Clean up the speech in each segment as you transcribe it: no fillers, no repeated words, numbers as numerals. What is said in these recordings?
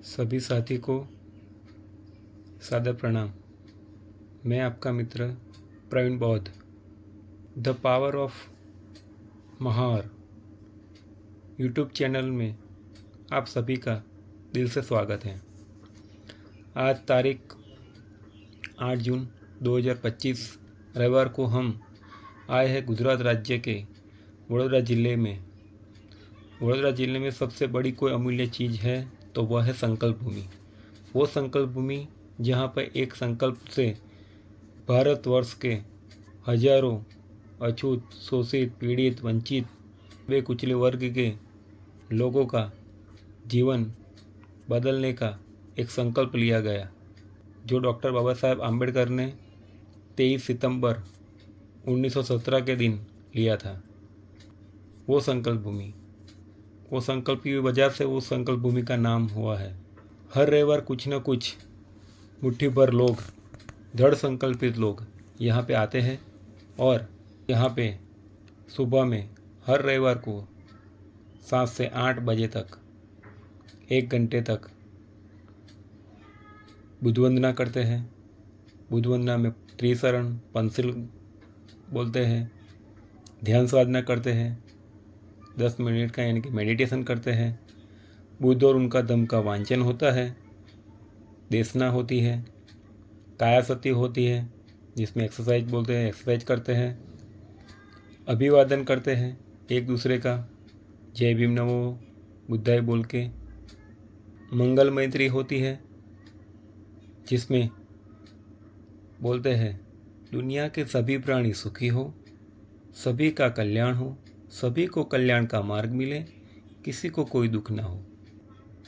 सभी साथी को सादर प्रणाम। मैं आपका मित्र प्रवीण बौद्ध। The power of Mahar YouTube channel में आप सभी का दिल से स्वागत है। आज तारीख 8 जून 2025 रविवार को हम आए हैं गुजरात राज्य के वडोदरा ज़िले में। वडोदरा ज़िले में सबसे बड़ी कोई अमूल्य चीज़ है तो वह है संकल्प भूमि। वो संकल्प भूमि जहाँ पर एक संकल्प से भारतवर्ष के हजारों अछूत, शोषित, पीड़ित, वंचित, वे कुचले वर्ग के लोगों का जीवन बदलने का एक संकल्प लिया गया, जो डॉक्टर बाबा साहेब आम्बेडकर ने 23 सितंबर 1917 के दिन लिया था। वो संकल्प भूमि, वो संकल्प की वजह से वो संकल्प भूमि का नाम हुआ है। हर रविवार कुछ न कुछ मुट्ठी भर लोग, दृढ़ संकल्पित लोग यहाँ पे आते हैं और यहाँ पे सुबह में हर रविवार को 7 से 8 बजे तक 1 घंटे तक बुद्ध वंदना करते हैं। बुद्ध वंदना में त्रिशरण पंसिल बोलते हैं, ध्यान साधना करते हैं, 10 मिनट का यानी कि मेडिटेशन करते हैं। बुद्ध और उनका धम्म का वांचन होता है, देशना होती है, कायासती होती है जिसमें एक्सरसाइज बोलते हैं, एक्सरसाइज करते हैं, अभिवादन करते हैं एक दूसरे का, जय भीम नमो बुद्धाय बोल के। मंगल मैत्री होती है जिसमें बोलते हैं दुनिया के सभी प्राणी सुखी हो, सभी का कल्याण हो, सभी को कल्याण का मार्ग मिले, किसी को कोई दुख ना हो।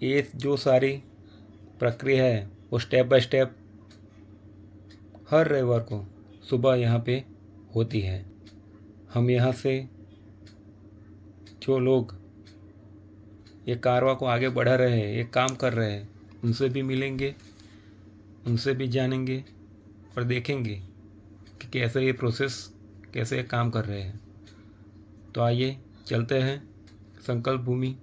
ये जो सारी प्रक्रिया है वो स्टेप बाय स्टेप हर रविवार को सुबह यहाँ पे होती है। हम यहाँ से जो लोग ये कारवां को आगे बढ़ा रहे हैं, ये काम कर रहे हैं, उनसे भी मिलेंगे, उनसे भी जानेंगे और देखेंगे कि कैसे ये प्रोसेस, कैसे ये काम कर रहे हैं। तो आइए चलते हैं संकल्प भूमि।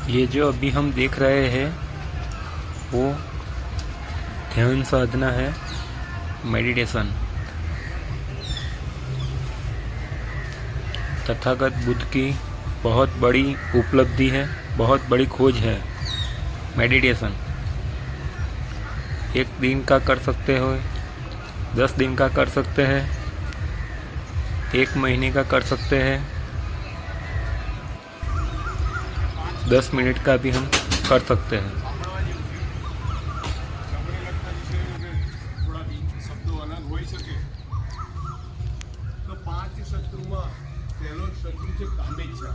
ये जो अभी हम देख रहे हैं वो ध्यान साधना है, मेडिटेशन। तथागत बुद्ध की बहुत बड़ी उपलब्धि है, बहुत बड़ी खोज है मेडिटेशन। 1 दिन का कर सकते हो, 10 दिन का कर सकते हैं, 1 महीने का कर सकते हैं, 10 मिनट का भी हम कर सकते हैं। शब्दों अलग हो सके तो 5 शत्रुમાં પહેલો શત્રુ છે કામેચ્છા।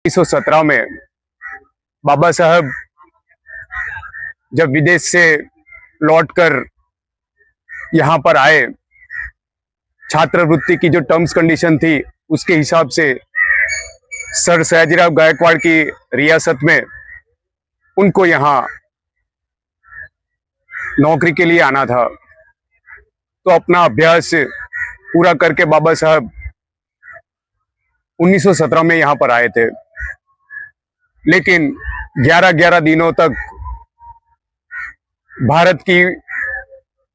1917 में बाबा साहब जब विदेश से लौटकर यहाँ पर आए, छात्रवृत्ति की जो टर्म्स कंडीशन थी उसके हिसाब से सर सयाजीराव गायकवाड़ की रियासत में उनको यहाँ नौकरी के लिए आना था। तो अपना अभ्यास पूरा करके बाबा साहब 1917 में यहाँ पर आए थे, लेकिन 11-11 दिनों तक भारत की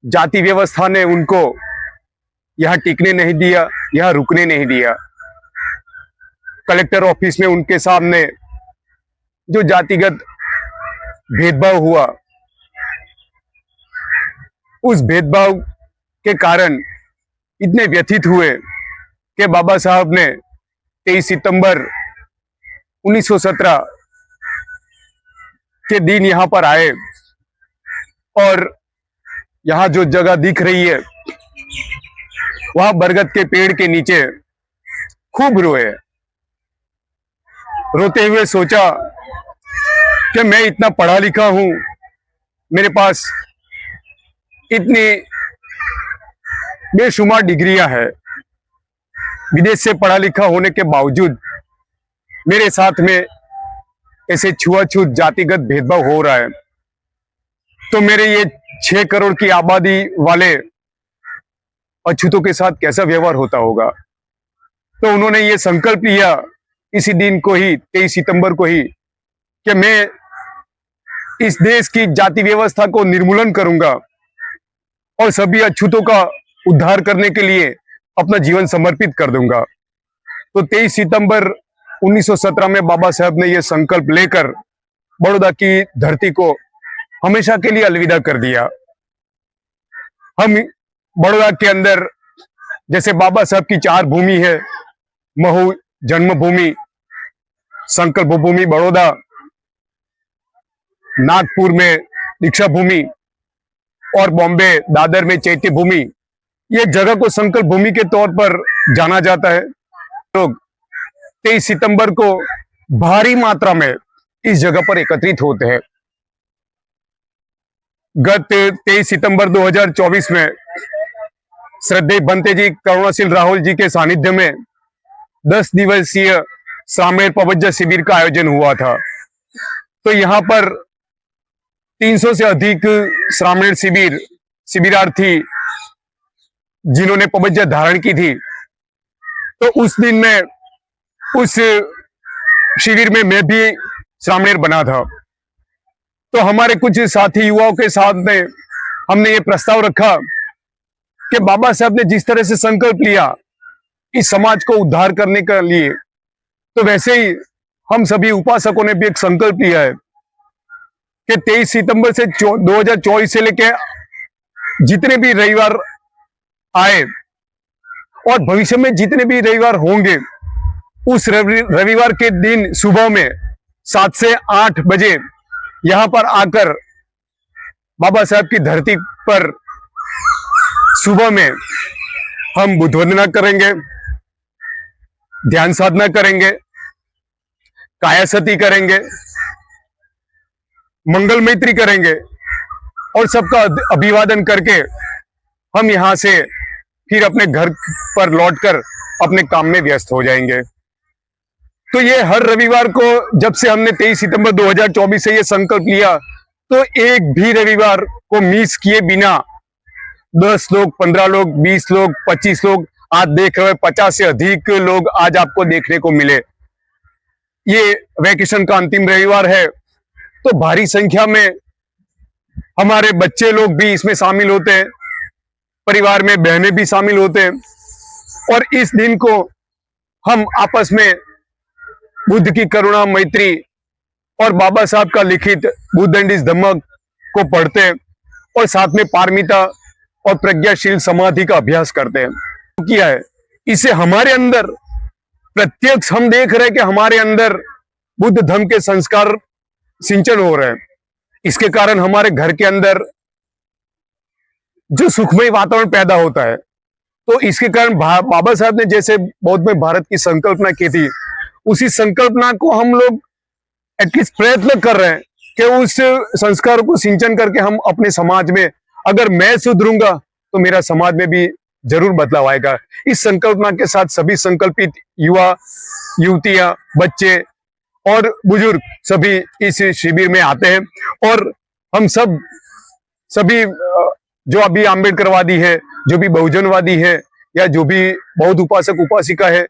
जाति व्यवस्था ने उनको यहाँ टिकने नहीं दिया, यहाँ रुकने नहीं दिया। कलेक्टर ऑफिस में उनके सामने जो जातिगत भेदभाव हुआ, उस भेदभाव के कारण इतने व्यथित हुए कि बाबा साहब ने 23 सितंबर 1917 के दिन यहाँ पर आए और यहाँ जो जगह दिख रही है वहां बरगद के पेड़ के नीचे खूब रोए। रोते हुए सोचा कि मैं इतना पढ़ा लिखा हूं, मेरे पास इतनी बेशुमार डिग्रियां हैं, विदेश से पढ़ा लिखा होने के बावजूद मेरे साथ में ऐसे छुआछूत जातिगत भेदभाव हो रहा है, तो मेरे ये 6 करोड़ की आबादी वाले अछूतों के साथ कैसा व्यवहार होता होगा। तो उन्होंने ये संकल्प लिया इसी दिन को ही, 23 सितंबर को ही, कि मैं इस देश की जाति व्यवस्था को निर्मूलन करूंगा और सभी अछूतों का उद्धार करने के लिए अपना जीवन समर्पित कर दूंगा। तो 23 सितंबर 1917 में बाबा साहब ने यह संकल्प लेकर बड़ौदा की धरती को हमेशा के लिए अलविदा कर दिया। हम बड़ौदा के अंदर जैसे बाबा साहब की 4 भूमि है, महू जन्मभूमि, संकल्प भूमि बड़ौदा, नागपुर में दीक्षा भूमि और बॉम्बे दादर में चैत्य भूमि, ये जगह को संकल्प भूमि के तौर पर जाना जाता है। लोग 23 सितंबर को भारी मात्रा में इस जगह पर एकत्रित होते हैं। गत 23 सितंबर 2024 में श्रद्धेय बनते जी करुणाशील राहुल जी के सानिध्य में 10 दिवसीय सामेर पवज्जा शिविर का आयोजन हुआ था। तो यहाँ पर 300 से अधिक श्रामेण शिविरार्थी जिन्होंने पवज्जा धारण की थी, तो उस दिन में उस शिविर में मैं भी श्रामेण बना था। तो हमारे कुछ साथी युवाओं के साथ में हमने ये प्रस्ताव रखा कि बाबा साहब ने जिस तरह से संकल्प लिया इस समाज को उद्धार करने के लिए, तो वैसे ही हम सभी उपासकों ने भी एक संकल्प लिया है कि 23 सितंबर से 2024 से लेके जितने भी रविवार आए और भविष्य में जितने भी रविवार होंगे, उस रविवार के दिन सुबह में 7 से 8 बजे यहां पर आकर बाबा साहब की धरती पर सुबह में हम बुद्ध वंदना करेंगे, ध्यान साधना करेंगे, कायासती करेंगे, मंगल मैत्री करेंगे और सबका अभिवादन करके हम यहां से फिर अपने घर पर लौटकर अपने काम में व्यस्त हो जाएंगे। तो ये हर रविवार को, जब से हमने 23 सितंबर 2024 से ये संकल्प लिया, तो एक भी रविवार को मिस किए बिना 10 लोग, 15 लोग, 20 लोग, 25 लोग, आज देख रहे हैं 50 से अधिक लोग आज आपको देखने को मिले। ये वैकेशन का अंतिम रविवार है, तो भारी संख्या में हमारे बच्चे लोग भी इसमें शामिल होते हैं, परिवार में बहनें भी शामिल होते हैं और इस दिन को हम आपस में बुद्ध की करुणा, मैत्री और बाबा साहब का लिखित बुद्ध एंड हिज धम्म को पढ़ते हैं और साथ में पारमिता और प्रज्ञाशील समाधि का अभ्यास करते हैं। किया है, इसे हमारे अंदर प्रत्यक्ष हम देख रहे हैं कि हमारे अंदर बुद्ध धम्म के संस्कार सिंचन हो रहे हैं। इसके कारण हमारे घर के अंदर जो सुखमय वातावरण पैदा होता है, तो इसके कारण बाबा साहब ने जैसे बौद्ध में भारत की संकल्पना की थी, उसी संकल्पना को हम लोग एटलीस्ट प्रयत्न कर रहे हैं कि उस संस्कार को सिंचन करके हम अपने समाज में, अगर मैं सुधरूंगा तो मेरा समाज में भी जरूर बदलाव आएगा। इस संकल्पना के साथ सभी संकल्पित युवा, युवतियां, बच्चे और बुजुर्ग सभी इस शिविर में आते हैं और हम सभी जो अभी आम्बेडकरवादी है, जो भी बहुजनवादी है या जो भी बौद्ध उपासक उपासिका है,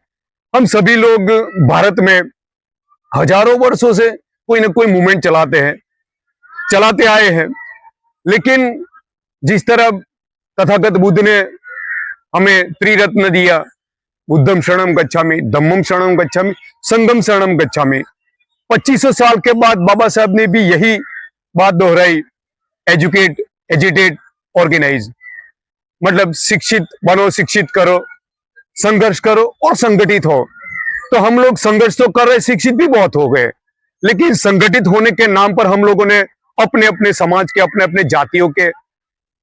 हम सभी लोग भारत में हजारों वर्षों से कोई ना कोई मूवमेंट चलाते आए हैं। लेकिन जिस तरह तथागत बुद्ध ने हमें त्रिरत्न दिया, बुद्धम शरणम गच्छामि, धम्मम शरणम गच्छामि, संघम शरणम गच्छामि, 2500 साल के बाद बाबा साहब ने भी यही बात दोहराई, एजुकेट, एजिटेट, ऑर्गेनाइज, मतलब शिक्षित बनो, शिक्षित करो, संघर्ष करो और संगठित हो। तो हम लोग संघर्ष तो कर रहे, शिक्षित भी बहुत हो गए, लेकिन संगठित होने के नाम पर हम लोगों ने अपने अपने समाज के, अपने अपने जातियों के,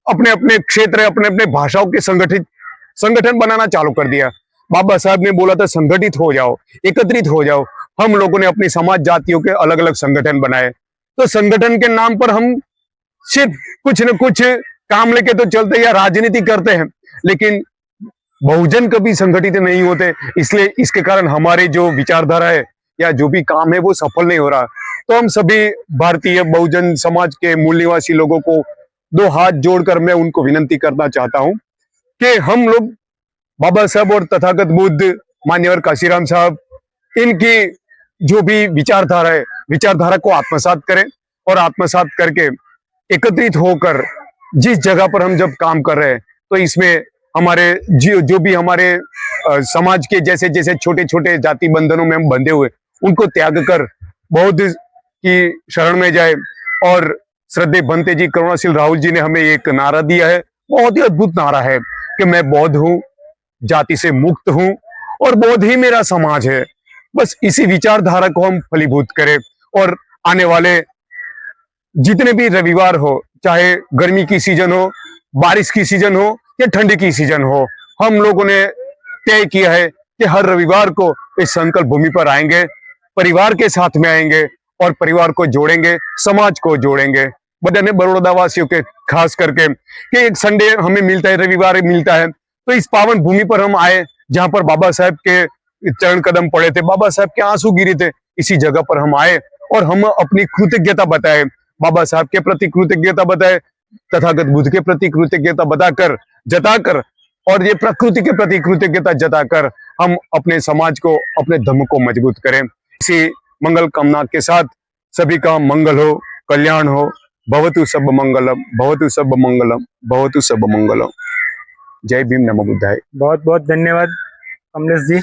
अपने अपने क्षेत्र, अपने अपने भाषाओं के संगठन बनाना चालू कर दिया। बाबा साहब ने बोला था संगठित हो जाओ, एकत्रित हो जाओ। हम लोगों ने अपनी समाज जातियों के अलग अलग संगठन बनाए। तो संगठन के नाम पर हम सिर्फ कुछ न कुछ काम लेके तो चलते या राजनीति करते हैं, लेकिन बहुजन कभी संगठित नहीं होते। इसलिए इसके कारण हमारे जो विचारधारा है या जो भी काम है वो सफल नहीं हो रहा। तो हम सभी भारतीय बहुजन समाज के मूल निवासी लोगों को 2 हाथ जोड़कर मैं उनको विनती करना चाहता हूं कि हम लोग बाबा साहब और तथागत बुद्ध, मान्यवर काशीराम साहब, इनकी जो भी विचारधारा है, विचारधारा को आत्मसात करें और आत्मसात करके एकत्रित होकर जिस जगह पर हम जब काम कर रहे हैं, तो इसमें हमारे जो भी हमारे समाज के जैसे जैसे छोटे छोटे जाति बंधनों में हम बंधे हुए, उनको त्याग कर बौद्ध की शरण में जाए। और श्रद्धेय भंते जी, करुणाशील राहुल जी ने हमें एक नारा दिया है, बहुत ही अद्भुत नारा है कि मैं बौद्ध हूं, जाति से मुक्त हूं और बौद्ध ही मेरा समाज है। बस इसी विचारधारा को हम फलीभूत करें और आने वाले जितने भी रविवार हो, चाहे गर्मी की सीजन हो, बारिश की सीजन हो या ठंडी की सीजन हो, हम लोगों ने तय किया है कि हर रविवार को इस संकल्प भूमि पर आएंगे, परिवार के साथ में आएंगे और परिवार को जोड़ेंगे, समाज को जोड़ेंगे। बड़े बड़ौदा वासियों के खास करके कि एक संडे हमें मिलता है, रविवार मिलता है, तो इस पावन भूमि पर हम आए जहां पर बाबा साहब के चरण कदम पड़े थे, बाबा साहब के आंसू गिरे थे। इसी जगह पर हम आए और हम अपनी कृतज्ञता बताए, बाबा साहब के प्रति कृतज्ञता बताए, तथागत बुद्ध के प्रति कृतज्ञता जताकर और ये प्रकृति के प्रति कृतज्ञता जताकर हम अपने समाज को, अपने धर्म को मजबूत करें। इसी मंगल कामना के साथ सभी का मंगल हो, कल्याण हो। भवतु सब मंगलम, भवतु सब मंगलम, भवतु सब मंगलम। जय भीम, नमो बुद्धाय। बहुत बहुत धन्यवाद कमलेश जी।